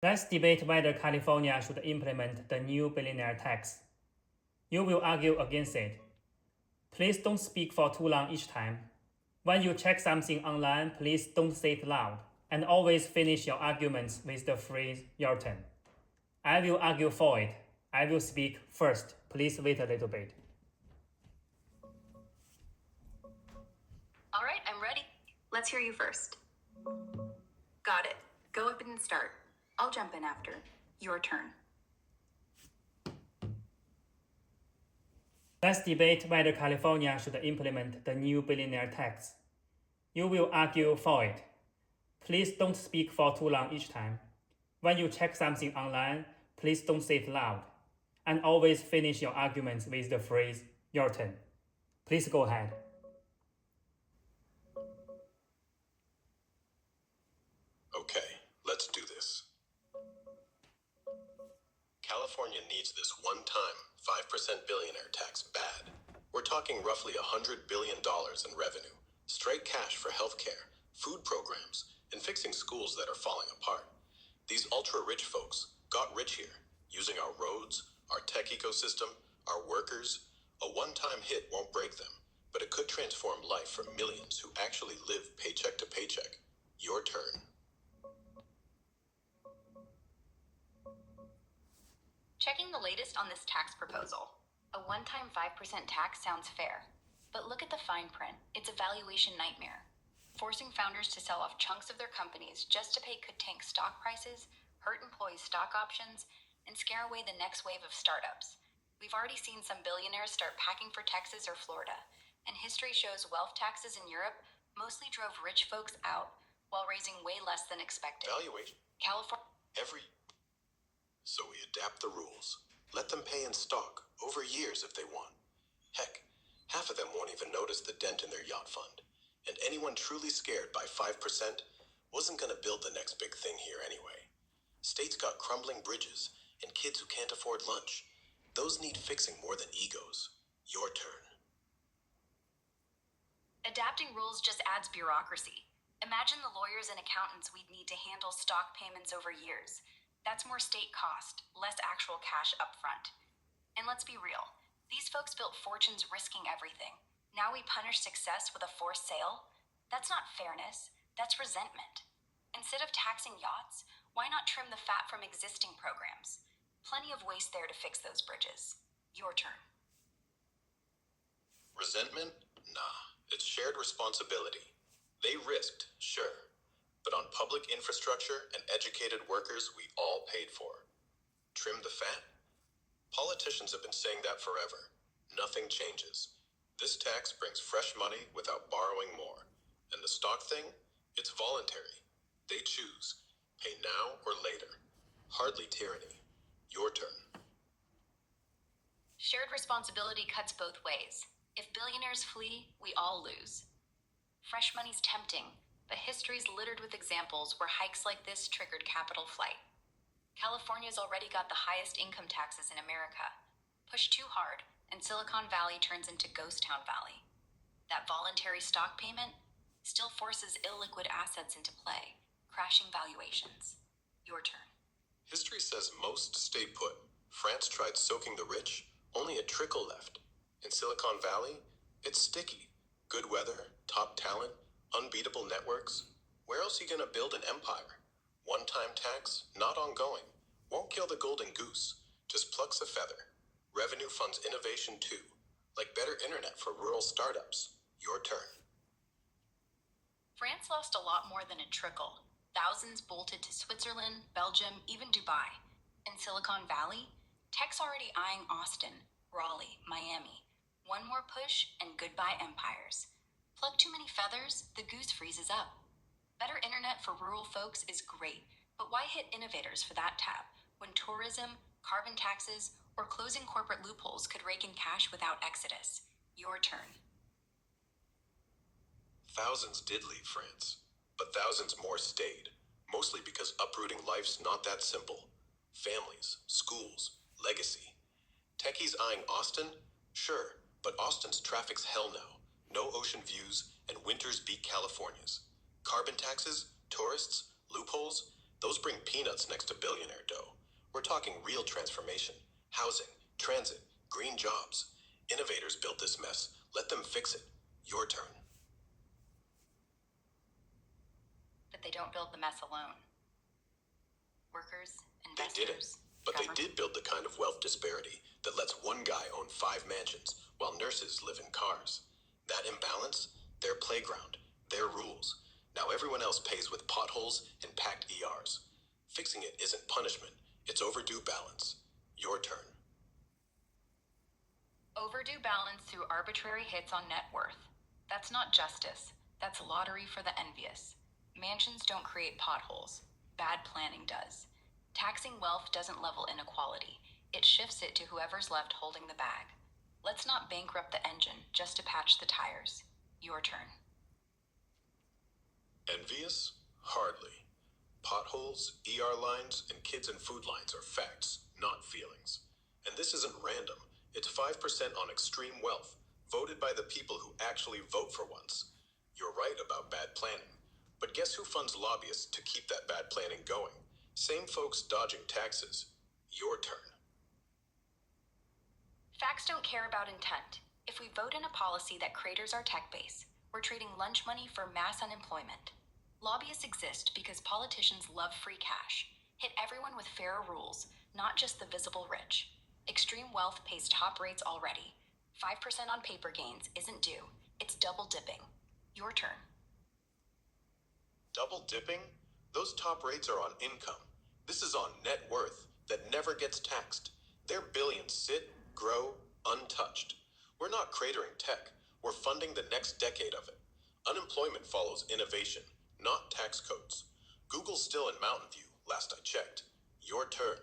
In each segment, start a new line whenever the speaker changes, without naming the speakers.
Let's debate whether California should implement the new billionaire tax. You will argue against it. Please don't speak for too long each time. When you check something online, please don't say it loud. And always finish your arguments with the phrase, your turn. I will argue for it. I will speak first. Please wait a little bit.
All right, I'm ready. Let's hear you first. Got it. Go up and start. I'll jump in after. Your turn.
Let's debate whether California should implement the new billionaire tax. You will argue for it. Please don't speak for too long each time. When you check something online, please don't say it loud. And always finish your arguments with the phrase, your turn. Please go ahead.
Okay, let's do this. California needs this one-time 5% billionaire tax bad. We're talking roughly $100 billion in revenue, straight cash for healthcare, food programs, and fixing schools that are falling apart. These ultra-rich folks got rich here, using our roads, our tech ecosystem, our workers. A one-time hit won't break them, but it could transform life for millions who actually live paycheck to paycheck. Your turn.
Checking the latest on this tax proposal. A one-time 5% tax sounds fair, but look at the fine print. It's a valuation nightmare. Forcing founders to sell off chunks of their companies just to pay could tank stock prices, hurt employees' stock options, and scare away the next wave of startups. We've already seen some billionaires start packing for Texas or Florida, and history shows wealth taxes in Europe mostly drove rich folks out while raising way less than expected.
Valuation.
California.
So we adapt the rules. Let them pay in stock, over years if they want. Heck, half of them won't even notice the dent in their yacht fund. And anyone truly scared by 5% wasn't gonna build the next big thing here anyway. States got crumbling bridges and kids who can't afford lunch. Those need fixing more than egos. Your turn.
Adapting rules just adds bureaucracy. Imagine the lawyers and accountants we'd need to handle stock payments over years. That's more state cost, less actual cash upfront. And let's be real, these folks built fortunes risking everything. Now we punish success with a forced sale? That's not fairness, that's resentment. Instead of taxing yachts, why not trim the fat from existing programs? Plenty of waste there to fix those bridges. Your turn.
Resentment? Nah, it's shared responsibility. They risked, sure, but on public infrastructure and educated workers we all paid for. Trim the fat? Politicians have been saying that forever. Nothing changes. This tax brings fresh money without borrowing more. And the stock thing? It's voluntary. They choose. Pay now or later. Hardly tyranny. Your turn.
Shared responsibility cuts both ways. If billionaires flee, we all lose. Fresh money's tempting, but history's littered with examples where hikes like this triggered capital flight. California's already got the highest income taxes in America. Push too hard, and Silicon Valley turns into Ghost Town Valley. That voluntary stock payment still forces illiquid assets into play, crashing valuations. Your turn.
History says most stay put. France tried soaking the rich, only a trickle left. In Silicon Valley, it's sticky. Good weather, top talent, unbeatable networks. Where else are you gonna build an empire? One-time tax, not ongoing. Won't kill the golden goose, just plucks a feather. Revenue funds innovation too, like better internet for rural startups. Your turn.
France lost a lot more than a trickle. Thousands bolted to Switzerland, Belgium, even Dubai. In Silicon Valley, tech's already eyeing Austin, Raleigh, Miami. One more push and goodbye empires. Pluck too many feathers, the goose freezes up. Better internet for rural folks is great, but why hit innovators for that tab when tourism, carbon taxes, or closing corporate loopholes could rake in cash without exodus? Your turn.
Thousands did leave France, but thousands more stayed, mostly because uprooting life's not that simple. Families, schools, legacy. Techies eyeing Austin? Sure, but Austin's traffic's hell now. No ocean views, and winters beat California's. Carbon taxes, tourists, loopholes, Those bring peanuts next to billionaire dough. We're talking real transformation, housing, transit, green jobs. Innovators built this mess. Let them fix it. Your turn.
But they don't build the mess alone. Workers,
They didn't,
investors,
but they
government.
did build the kind of wealth disparity that lets one guy own 5 mansions while nurses live in cars. That imbalance, their playground, their rules. Now everyone else pays with potholes and packed ERs. Fixing it isn't punishment, it's overdue balance. Your turn.
Overdue balance through arbitrary hits on net worth. That's not justice. That's lottery for the envious. Mansions don't create potholes. Bad planning does. Taxing wealth doesn't level inequality. It shifts it to whoever's left holding the bag. Let's not bankrupt the engine just to patch the tires. Your turn.
Envious? Hardly. Potholes, ER lines, and kids in food lines are facts, not feelings. And this isn't random. It's 5% on extreme wealth, voted by the people who actually vote for once. You're right about bad planning. But guess who funds lobbyists to keep that bad planning going? Same folks dodging taxes. Your turn.
Facts don't care about intent. If we vote in a policy that craters our tech base, we're trading lunch money for mass unemployment. Lobbyists exist because politicians love free cash. Hit everyone with fairer rules, not just the visible rich. Extreme wealth pays top rates already. 5% on paper gains isn't due. It's double dipping. Your turn.
Double dipping? Those top rates are on income. This is on net worth that never gets taxed. Their billions sit, grow, untouched. We're not cratering tech. We're funding the next decade of it. Unemployment follows innovation, not tax codes. Google's still in Mountain View, last I checked. Your turn.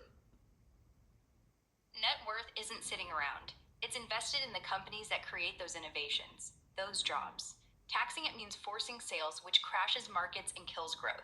Net worth isn't sitting around. It's invested in the companies that create those innovations, those jobs. Taxing it means forcing sales, which crashes markets and kills growth.